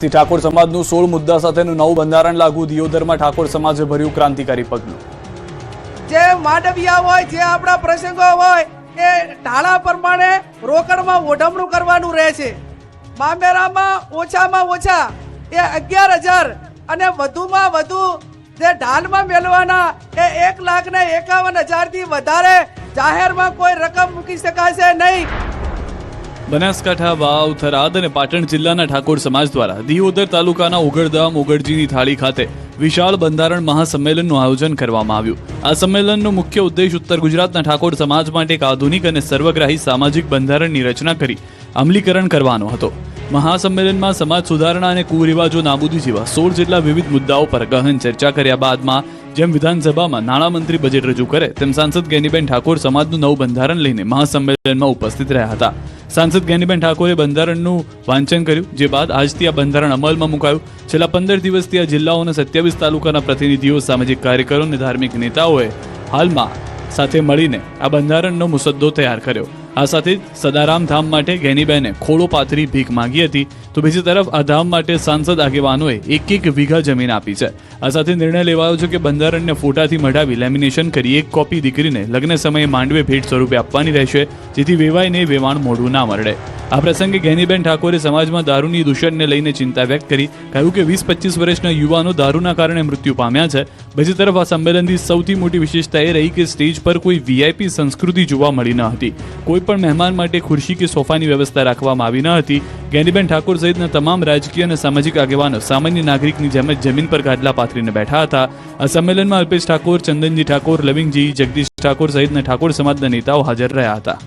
ઠાકોર સમાજનું 16 મુદ્દા સાથેનું નવું બંધારણ લાગુ દિયોદરમાં ઠાકોર સમાજે ભર્યું ક્રાંતિકારી પગલું। જે માંડવિયા હોય જે આપણા પ્રસંગો હોય એ ઢાળા પ્રમાણે રોકડમાં ઓઢમણું કરવાનું રહે છે। મામેરામાં ઓછામાં ઓછા એ 11,000 અને વધુમાં વધુ જે ઢાલમાં મેળવાના એ 1,51,000 થી વધારે જાહેરમાં કોઈ રકમ મૂકી શકાશે નહીં। બનાસકાંઠા, વાવ, થરાદ અને પાટણ જિલ્લાના ઠાકોર સમાજ દ્વારા દિયોદર તાલુકાના ઉગડધામ ઉગડજીની થાળી ખાતે વિશાળ બંધારણ મહાસંમેલનનું આયોજન કરવામાં આવ્યું। આ સંમેલનનો મુખ્ય ઉદ્દેશ ઉત્તર ગુજરાતના ઠાકોર સમાજ માટે એક આધુનિક અને સર્વગ્રાહી સામાજિક બંધારણની રચના કરી અમલીકરણ કરવાનો હતો। મહાસંમેલનમાં સમાજ સુધારણા અને કુરિવાજો નાબૂદી જેવા 16 જેટલા વિવિધ મુદ્દાઓ પર ગહન ચર્ચા કર્યા બાદમાં જેમ વિધાનસભામાં નાણામંત્રી બજેટ રજૂ કરે તેમ સાંસદ જ્ઞાનીબેન ઠાકોર સમાજનું નવું બંધારણ લઈને મહાસંમેલનમાં ઉપસ્થિત રહ્યા હતા। સાંસદ જ્ઞાનીબેન ઠાકોરે બંધારણનું વાંચન કર્યું, જે બાદ આજથી આ બંધારણ અમલમાં મુકાયું। છેલ્લા 15 દિવસથી આ જિલ્લાઓના 27 તાલુકાના પ્રતિનિધિઓ, સામાજિક કાર્યકરો અને ધાર્મિક નેતાઓએ હાલમાં સાથે મળીને આ બંધારણનો મુસદ્દો તૈયાર કર્યો। આ સાથે જ સદારામ ધામ માટે જ્ઞાનીબેને ખોળો પાથરી ભીખ માંગી હતી, તો બીજી તરફ આ ધામ માટે સાંસદ આગેવાનોએ 1 વીઘા જમીન આપી છે। આ સાથે નિર્ણય લેવાયો છે કે બંધારણને ફોટાથી મઢાવી લેમિનેશન કરી એક કોપી દીકરીને લગ્ન સમયે માંડવે ભેટ સ્વરૂપે આપવાની રહેશે, જેથી વેવાઈને વેવાણ મોઢું ના મરડે। આ પ્રસંગે જ્ઞાનીબેન ઠાકોરે સમાજમાં દારૂની દૂષણને લઈને ચિંતા વ્યક્ત કરી, કહ્યું કે 20-25 વર્ષના યુવાનો દારૂના કારણે મૃત્યુ પામ્યા છે। બીજી તરફ આ સંમેલનની સૌથી મોટી વિશેષતા એ રહી કે સ્ટેજ પર કોઈ વીઆઈપી સંસ્કૃતિ જોવા મળી ન હતી। કોઈ પણ મહેમાન માટે ખુરશી કે સોફાની વ્યવસ્થા રાખવામાં આવી ન હતી। જ્ઞાનીબેન ઠાકોર સહિતના તમામ રાજકીય અને સામાજિક આગેવાનો સામાન્ય નાગરિકની જેમ જ જમીન પર ગાદલા પાથરીને બેઠા હતા। આ સંમેલનમાં અલ્પેશ ઠાકોર, ચંદનજી ઠાકોર, લવિંગજી, જગદીશ ઠાકોર સહિતના ઠાકોર સમાજના નેતાઓ હાજર રહ્યા હતા।